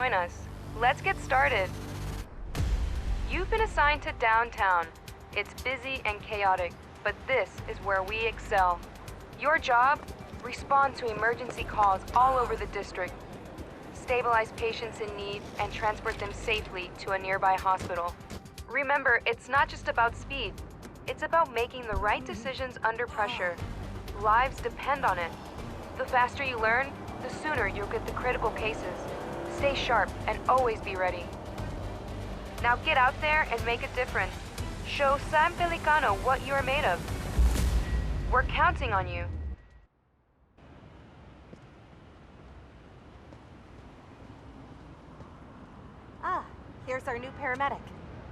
Join us. Let's get started. You've been assigned to downtown. It's busy and chaotic, but this is where we excel. Your job? Respond to emergency calls all over the district. Stabilize patients in need and transport them safely to a nearby hospital. Remember, it's not just about speed. It's about making the right decisions under pressure. Lives depend on it. The faster you learn, the sooner you'll get the critical cases. Stay sharp and always be ready. Now get out there and make a difference. Show San Pelicano what you are made of. We're counting on you. Ah, here's our new paramedic.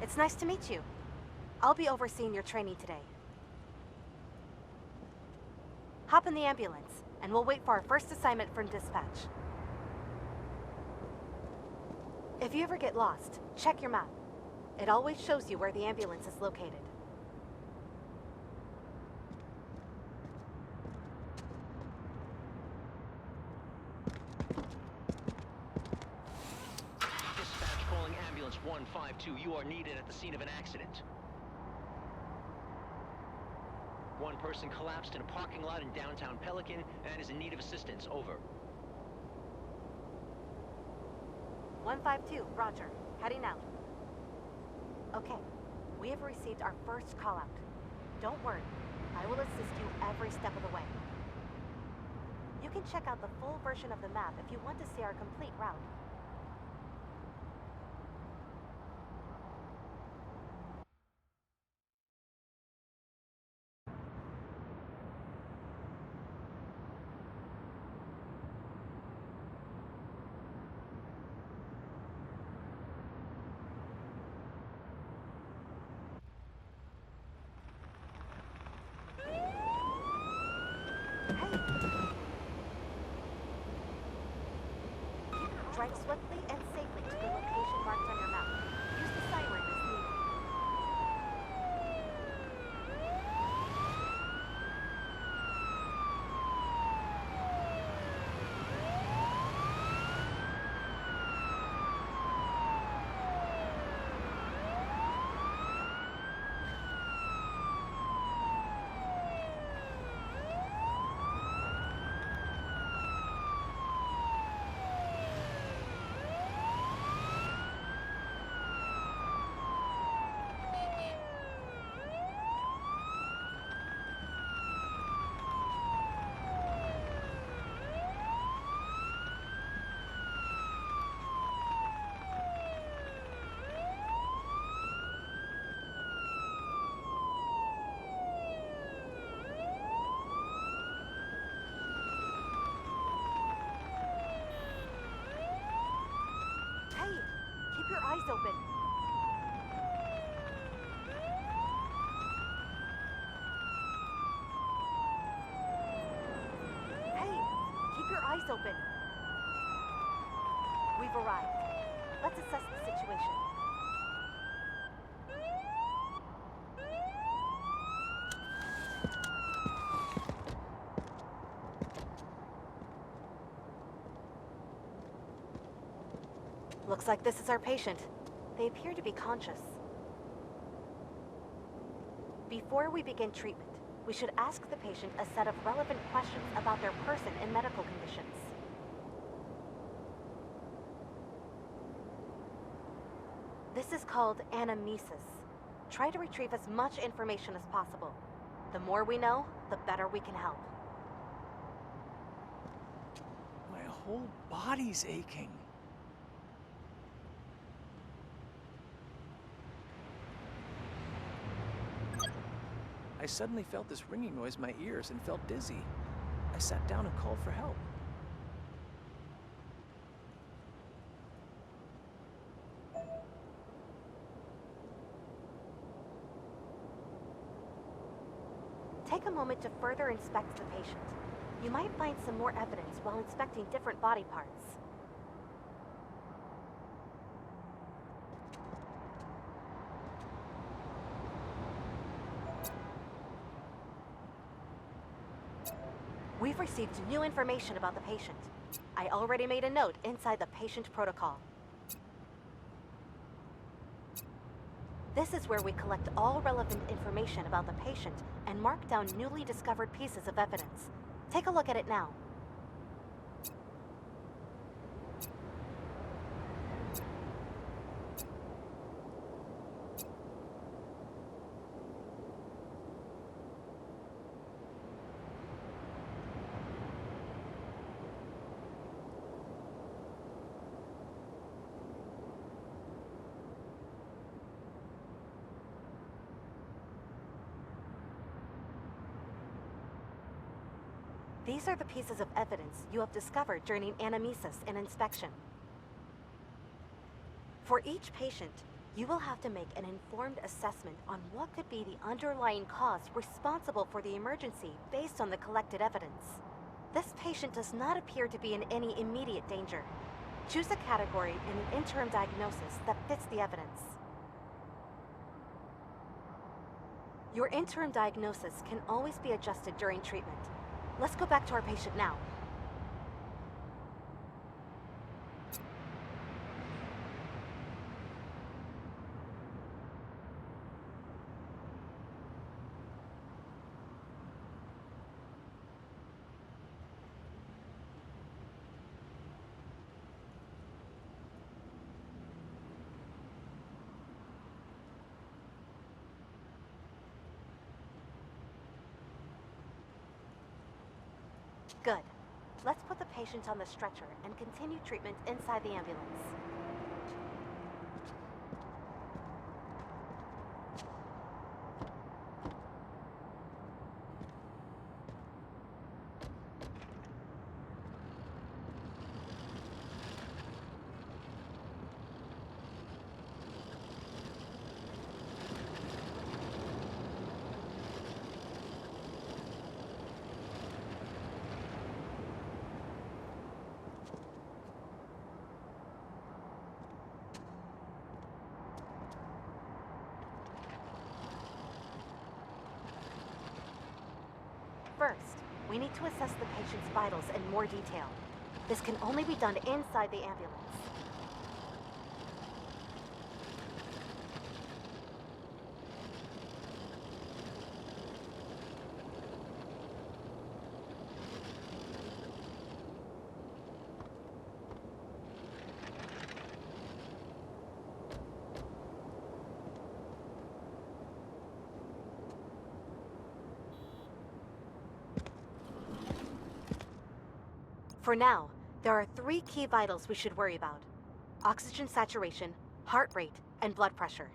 It's nice to meet you. I'll be overseeing your training today. Hop in the ambulance, and we'll wait for our first assignment from dispatch. If you ever get lost, check your map. It always shows you where the ambulance is located. Dispatch calling ambulance 152. You are needed at the scene of an accident. One person collapsed in a parking lot in downtown Pelican and is in need of assistance. Over. 152, roger. Heading out. Okay, we have received our first call-out. Don't worry, I will assist you every step of the way. You can check out the full version of the map if you want to see our complete route. Drive swiftly and safely to the location marked on your map. Use the siren as needed. Hey, keep your eyes open. Hey, keep your eyes open. We've arrived. Let's assess the situation. Looks like this is our patient. They appear to be conscious. Before we begin treatment, we should ask the patient a set of relevant questions about their person and medical conditions. This is called anamnesis. Try to retrieve as much information as possible. The more we know, the better we can help. My whole body's aching. I suddenly felt this ringing noise in my ears and felt dizzy. I sat down and called for help. Take a moment to further inspect the patient. You might find some more evidence while inspecting different body parts. We've received new information about the patient. I already made a note inside the patient protocol. This is where we collect all relevant information about the patient and mark down newly discovered pieces of evidence. Take a look at it now. These are the pieces of evidence you have discovered during anamnesis and inspection. For each patient, you will have to make an informed assessment on what could be the underlying cause responsible for the emergency based on the collected evidence. This patient does not appear to be in any immediate danger. Choose a category in an interim diagnosis that fits the evidence. Your interim diagnosis can always be adjusted during treatment. Let's go back to our patient now. Good. Let's put the patient on the stretcher and continue treatment inside the ambulance. First, we need to assess the patient's vitals in more detail. This can only be done inside the ambulance. For now, there are 3 key vitals we should worry about: oxygen saturation, heart rate, and blood pressure.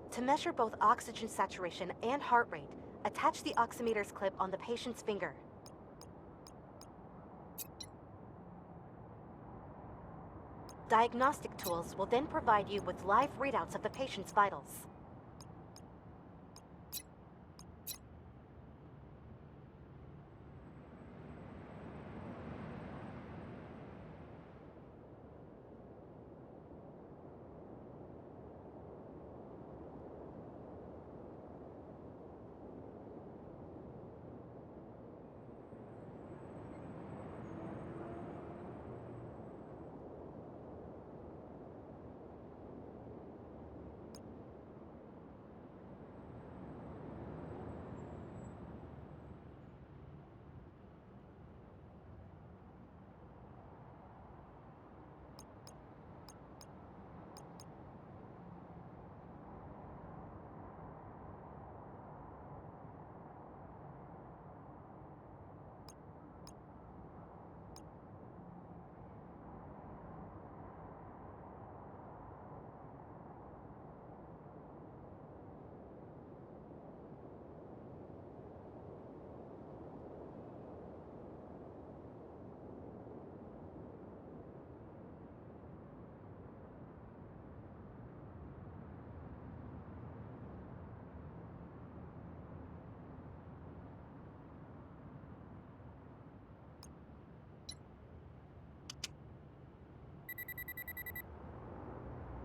To measure both oxygen saturation and heart rate, attach the oximeter's clip on the patient's finger. Diagnostic tools will then provide you with live readouts of the patient's vitals.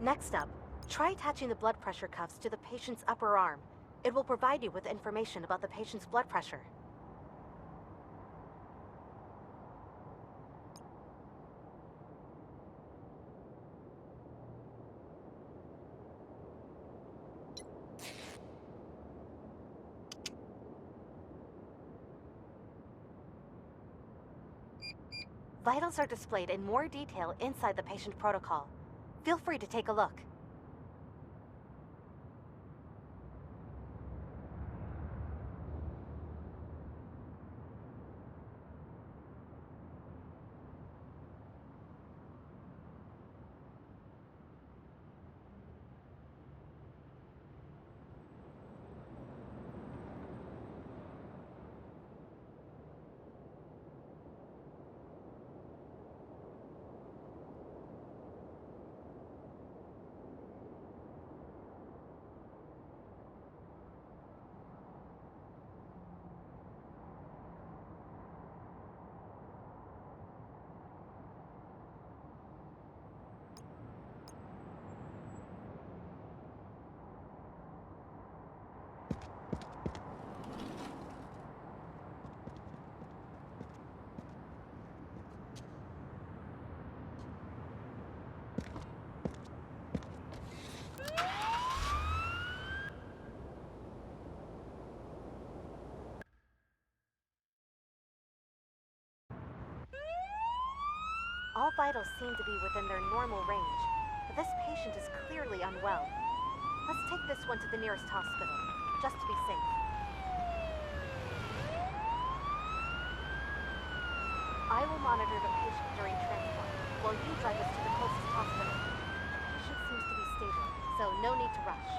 Next up, Try attaching the blood pressure cuffs to the patient's upper arm. It will provide you with information about the patient's blood pressure. Vitals are displayed in more detail inside the patient protocol. Feel free to take a look. All vitals seem to be within their normal range, but this patient is clearly unwell. Let's take this one to the nearest hospital, just to be safe. I will monitor the patient during transport, while you drive us to the closest hospital. The patient seems to be stable, so no need to rush.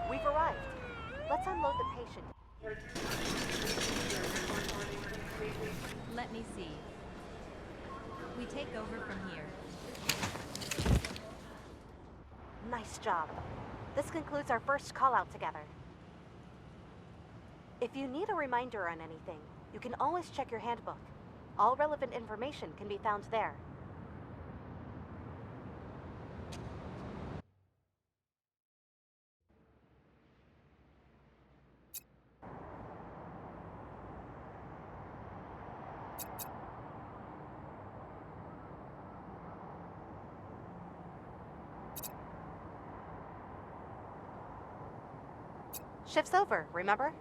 We've arrived. Let's unload the patient. Let me see. We take over from here. Nice job. This concludes our first call out together. If you need a reminder on anything, you can always check your handbook. All relevant information can be found there. Shift's over, remember?